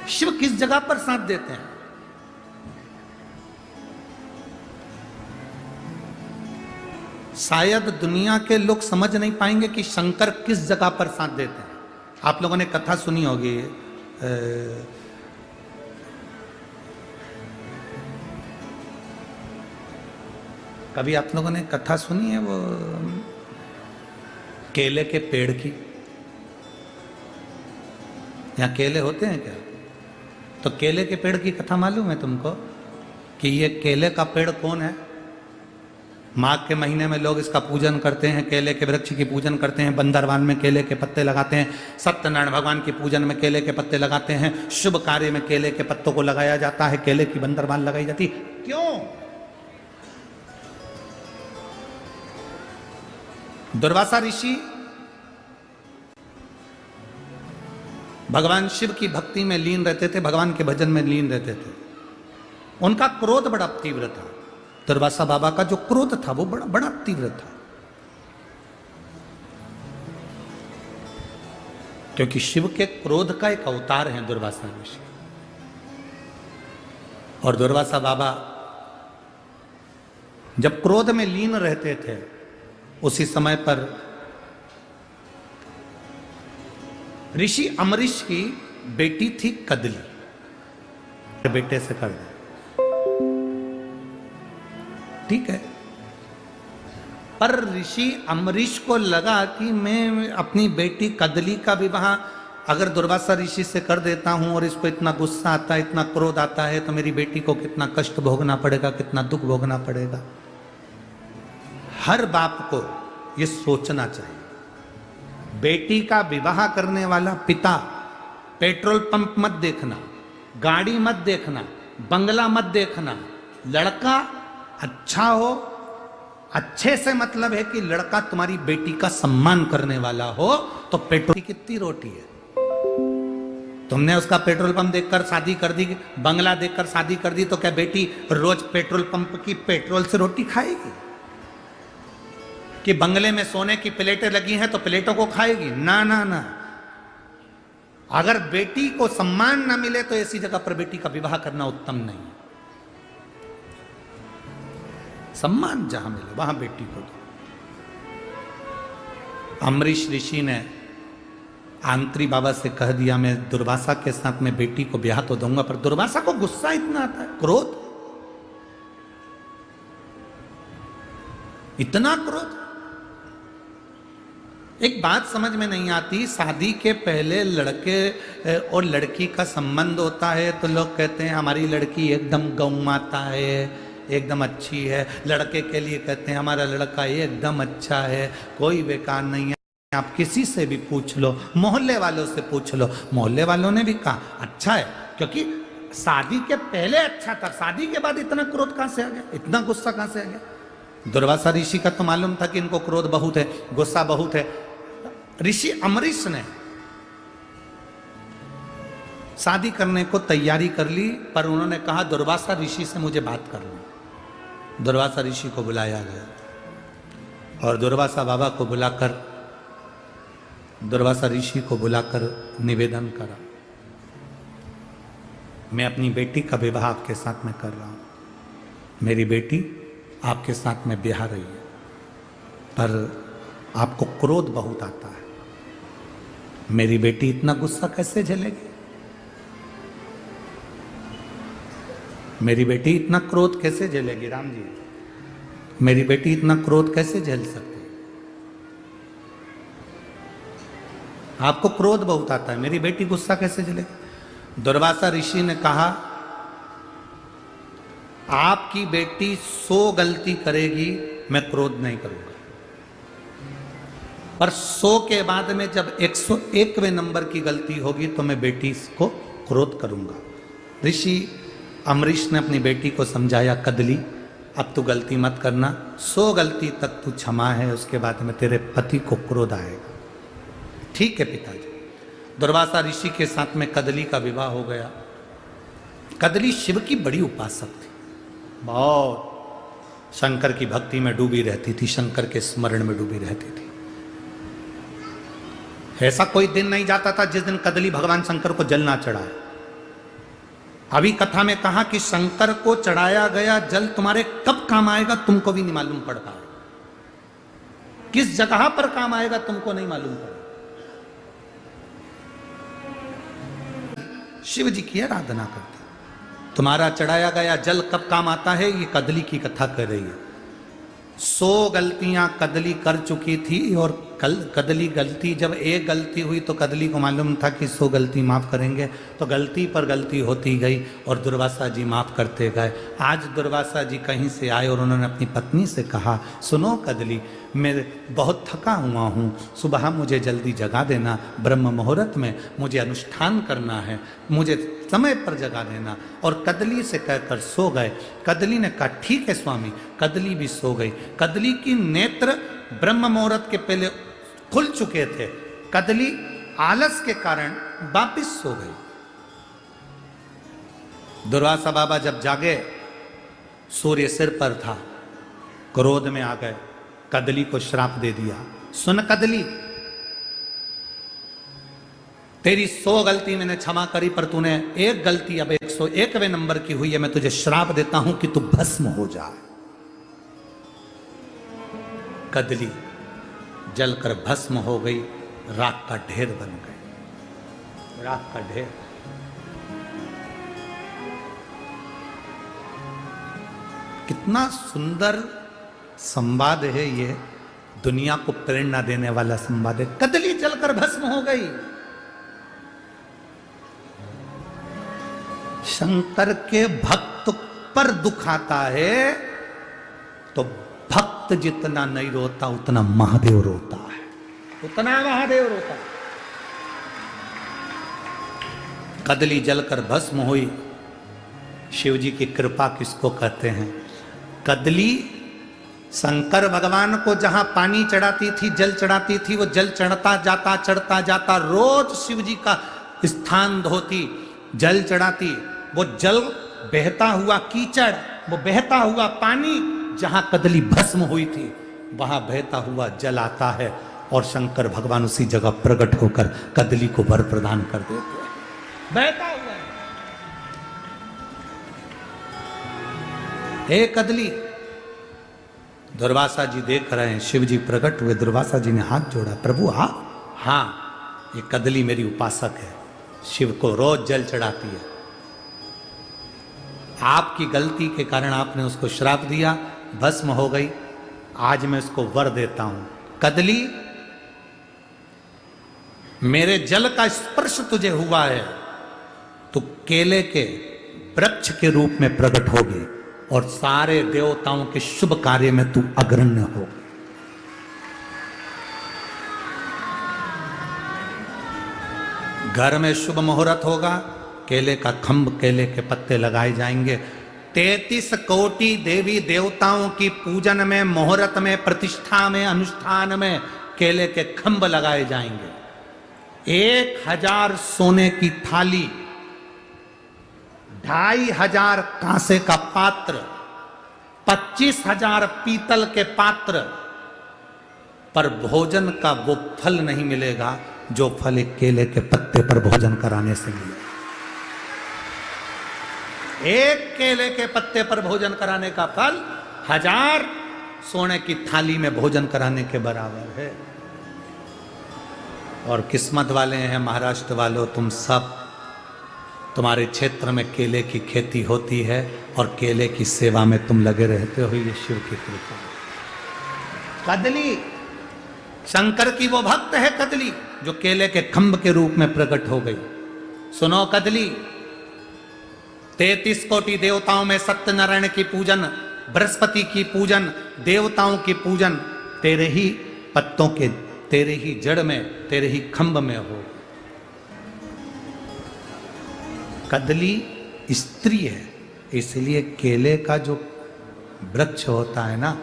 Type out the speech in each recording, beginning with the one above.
शिव किस जगह पर साथ देते हैं? शायद दुनिया के लोग समझ नहीं पाएंगे कि शंकर किस जगह पर साथ देते हैं। आप लोगों ने कथा सुनी होगी, कभी आप लोगों ने कथा सुनी है वो केले के पेड़ की? यहाँ केले होते हैं क्या? तो केले के पेड़ की कथा मालूम है तुमको कि ये केले का पेड़ कौन है? माघ के महीने में लोग इसका पूजन करते हैं, केले के वृक्ष की पूजन करते हैं, बंदरवान में केले के पत्ते लगाते हैं, सत्यनारायण भगवान की पूजन में केले के पत्ते लगाते हैं, शुभ कार्य में केले के पत्तों को लगाया जाता है, केले की बंदरवान लगाई जाती है। क्यों? दुर्वासा ऋषि भगवान शिव की भक्ति में लीन रहते थे, भगवान के भजन में लीन रहते थे। उनका क्रोध बड़ा तीव्र था। दुर्वासा बाबा का जो क्रोध था वो बड़ा बड़ा तीव्र था, क्योंकि शिव के क्रोध का एक अवतार है दुर्वासा ऋषि। और दुर्वासा बाबा जब क्रोध में लीन रहते थे, उसी समय पर ऋषि अमरीश की बेटी थी कदली। बेटे से कर दे, ठीक है। पर ऋषि अमरीश को लगा कि मैं अपनी बेटी कदली का विवाह अगर दुर्वासा ऋषि से कर देता हूं और इसको इतना गुस्सा आता है, इतना क्रोध आता है, तो मेरी बेटी को कितना कष्ट भोगना पड़ेगा, कितना दुख भोगना पड़ेगा। हर बाप को यह सोचना चाहिए। बेटी का विवाह करने वाला पिता पेट्रोल पंप मत देखना, गाड़ी मत देखना, बंगला मत देखना। लड़का अच्छा हो, अच्छे से मतलब है कि लड़का तुम्हारी बेटी का सम्मान करने वाला हो, तो पेट्रोल की कितनी रोटी है। तुमने उसका पेट्रोल पंप देखकर शादी कर दी, बंगला देखकर शादी कर दी, तो क्या बेटी रोज पेट्रोल पंप की पेट्रोल से रोटी खाएगी? कि बंगले में सोने की प्लेटें लगी हैं तो प्लेटों को खाएगी? ना ना ना। अगर बेटी को सम्मान ना मिले तो ऐसी जगह पर बेटी का विवाह करना उत्तम नहीं। सम्मान जहां मिले वहां बेटी को दो। अमरीश ऋषि ने आंत्री बाबा से कह दिया, मैं दुर्वासा के साथ में बेटी को ब्याह तो दूंगा, पर दुर्वासा को गुस्सा इतना आता है, क्रोध, इतना क्रोध। एक बात समझ में नहीं आती, शादी के पहले लड़के और लड़की का संबंध होता है तो लोग कहते हैं हमारी लड़की एकदम गौ माता है, एकदम अच्छी है। लड़के के लिए कहते हैं हमारा लड़का एकदम अच्छा है, कोई बेकार नहीं है। आप किसी से भी पूछ लो, मोहल्ले वालों से पूछ लो, मोहल्ले वालों ने भी कहा अच्छा है, क्योंकि शादी के पहले अच्छा था, शादी के बाद इतना क्रोध कहां से आ गया, इतना गुस्सा कहां से आ गया। दुर्वासा ऋषि का तो मालूम था कि इनको क्रोध बहुत है, गुस्सा बहुत है। ऋषि अमरीश ने शादी करने को तैयारी कर ली, पर उन्होंने कहा दुर्वासा ऋषि से मुझे बात करनी। दुर्वासा ऋषि को बुलाया गया और दुर्वासा बाबा को बुलाकर, दुर्वासा ऋषि को बुलाकर निवेदन करा, मैं अपनी बेटी का विवाह आपके साथ में कर रहा हूं। मेरी बेटी आपके साथ में ब्याह रही है, पर आपको क्रोध बहुत आता है। मेरी बेटी इतना गुस्सा कैसे झेलेगी? मेरी बेटी इतना क्रोध कैसे झेलेगी? राम जी, मेरी बेटी इतना क्रोध कैसे झेल सकती? आपको क्रोध बहुत आता है, मेरी बेटी गुस्सा कैसे झेलेगी? दुर्वासा ऋषि ने कहा आपकी बेटी 100 गलती करेगी, मैं क्रोध नहीं करूंगा, पर 100 के बाद में जब 101वें नंबर की गलती होगी तो मैं बेटी को क्रोध करूंगा। ऋषि अमरीश ने अपनी बेटी को समझाया, कदली अब तू गलती मत करना, 100 गलती तक तू क्षमा है, उसके बाद में तेरे पति को क्रोध आएगा। ठीक है पिताजी। दुर्वासा ऋषि के साथ में कदली का विवाह हो गया। कदली शिव की बड़ी उपासक थी, बहुत शंकर की भक्ति में डूबी रहती थी, शंकर के स्मरण में डूबी रहती थी। ऐसा कोई दिन नहीं जाता था जिस दिन कदली भगवान शंकर को जल ना चढ़ाए। अभी कथा में कहा कि शंकर को चढ़ाया गया जल तुम्हारे कब काम आएगा तुमको भी नहीं मालूम पड़ रहा है, किस जगह पर काम आएगा तुमको नहीं मालूम पड़ा। शिव जी की आराधना करते, तुम्हारा चढ़ाया गया जल कब काम आता है, ये कदली की कथा कर रही है। 100 गलतियां कदली कर चुकी थी और कदली गलती जब एक गलती हुई तो कदली को मालूम था कि 100 गलती माफ करेंगे, तो गलती पर गलती होती गई और दुर्वासा जी माफ करते गए। आज दुर्वासा जी कहीं से आए और उन्होंने अपनी पत्नी से कहा, सुनो कदली, मैं बहुत थका हुआ हूँ, सुबह मुझे जल्दी जगा देना, ब्रह्म मुहूर्त में मुझे अनुष्ठान करना है, मुझे समय पर जगा देना। और कदली से कहकर सो गए। कदली ने कहा ठीक है स्वामी। कदली भी सो गई। कदली की नेत्र ब्रह्म मुहूर्त के पहले खुल चुके थे, कदली आलस के कारण वापिस सो गई। दुर्वासा बाबा जब जागे, सूर्य सिर पर था, क्रोध में आ गए, कदली को श्राप दे दिया। सुन कदली, तेरी 100 गलती मैंने क्षमा करी, पर तूने एक गलती अब 101वें नंबर की हुई है, मैं तुझे श्राप देता हूं कि तू भस्म हो जाए। कदली जलकर भस्म हो गई, राख का ढेर बन गई, राख का ढेर। कितना सुंदर संवाद है ये, दुनिया को प्रेरणा देने वाला संवाद है। कदली जलकर भस्म हो गई। शंकर के भक्त पर दुख आता है तो भक्त जितना नहीं रोता उतना महादेव रोता है, उतना महादेव रोता है। कदली जलकर भस्म हुई। शिव जी की कृपा किसको कहते हैं? कदली शंकर भगवान को जहां पानी चढ़ाती थी, जल चढ़ाती थी, वो जल चढ़ता जाता चढ़ता जाता, रोज शिव जी का स्थान धोती, जल चढ़ाती। वो जल बहता हुआ कीचड़, वो बहता हुआ पानी, जहां कदली भस्म हुई थी वहां बहता हुआ जल आता है और शंकर भगवान उसी जगह प्रकट होकर कदली को वर प्रदान कर देते हैं। बहता हुआ, हे कदली। दुर्वासा जी देख रहे हैं, शिव जी प्रकट हुए। दुर्वासा जी ने हाथ जोड़ा, प्रभु आप? हाँ, ये कदली मेरी उपासक है, शिव को रोज जल चढ़ाती है। आपकी गलती के कारण आपने उसको श्राप दिया, भस्म हो गई। आज मैं उसको वर देता हूं, कदली मेरे जल का स्पर्श तुझे हुआ है, तू केले के वृक्ष के रूप में प्रकट होगी और सारे देवताओं के शुभ कार्य में तू अग्रण्य हो। घर में शुभ मुहूर्त होगा, केले का खंभ, केले के पत्ते लगाए जाएंगे। 33 कोटि देवी देवताओं की पूजन में, मुहूर्त में, प्रतिष्ठा में, अनुष्ठान में केले के खंभ लगाए जाएंगे। 1000 सोने की थाली, 2500 कांसे का पात्र, 25,000 पीतल के पात्र, पर भोजन का वो फल नहीं मिलेगा जो फल एक केले के पत्ते पर भोजन कराने से मिलेगा। एक केले के पत्ते पर भोजन कराने का फल 1000 सोने की थाली में भोजन कराने के बराबर है। और किस्मत वाले हैं महाराष्ट्र वालों, तुम सब, तुम्हारे क्षेत्र में केले की खेती होती है और केले की सेवा में तुम लगे रहते हो। ये शिव की कृपा। कदली शंकर की वो भक्त है, कदली जो केले के खंभ के रूप में प्रकट हो गई। सुनो कदली, 33 कोटि देवताओं में सत्यनारायण की पूजन, बृहस्पति की पूजन, देवताओं की पूजन तेरे ही पत्तों के, तेरे ही जड़ में, तेरे ही खंभ में हो। कदली स्त्री है, इसलिए केले का जो वृक्ष होता है ना,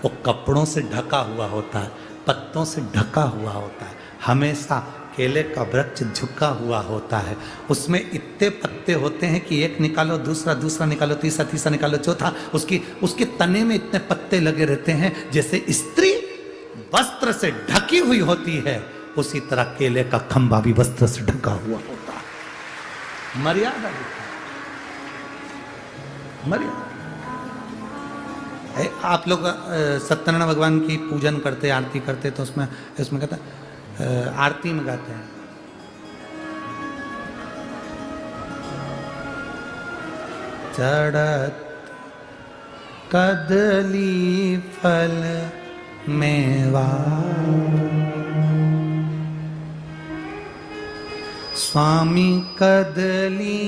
वो कपड़ों से ढका हुआ होता है, पत्तों से ढका हुआ होता है। हमेशा केले का वृक्ष झुका हुआ होता है, उसमें इतने पत्ते होते हैं कि एक निकालो, दूसरा दूसरा निकालो, तीसरा तीसरा निकालो, चौथा, उसके तने में इतने पत्ते लगे रहते हैं। जैसे स्त्री वस्त्र से ढकी हुई होती है, उसी तरह केले का खंभा भी वस्त्र से ढका हुआ होता है। मर्यादा मर्यादा। आप लोग सत्यनारायण भगवान की पूजन करते, आरती करते, तो उसमें कहते हैं, आरती में गाते हैं, चढ़त कदली फल मेवा, स्वामी कदली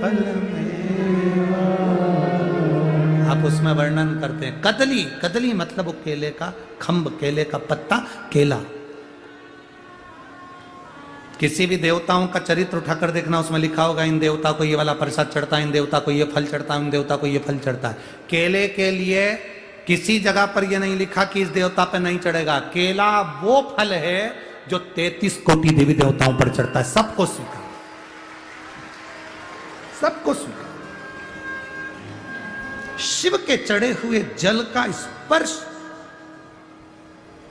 फल मेवा। आप उसमें वर्णन करते हैं कदली, कदली मतलब वो केले का खंभ, केले का पत्ता, केला। किसी भी देवताओं का चरित्र उठाकर देखना, उसमें लिखा होगा इन देवता को ये वाला प्रसाद चढ़ता है, इन देवता को ये फल चढ़ता है, इन देवता को ये फल चढ़ता है। केले के लिए किसी जगह पर ये नहीं लिखा कि इस देवता पर नहीं चढ़ेगा। केला वो फल है जो 33 कोटि देवी देवताओं पर चढ़ता है। सबको स्वीकार, सबको स्वीकार। शिव के चढ़े हुए जल का स्पर्श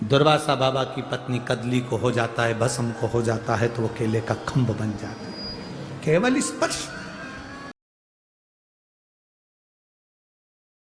दुर्वासा बाबा की पत्नी कदली को हो जाता है, भस्म को हो जाता है, तो वो केले का खंभ बन जाता है। केवल स्पर्श।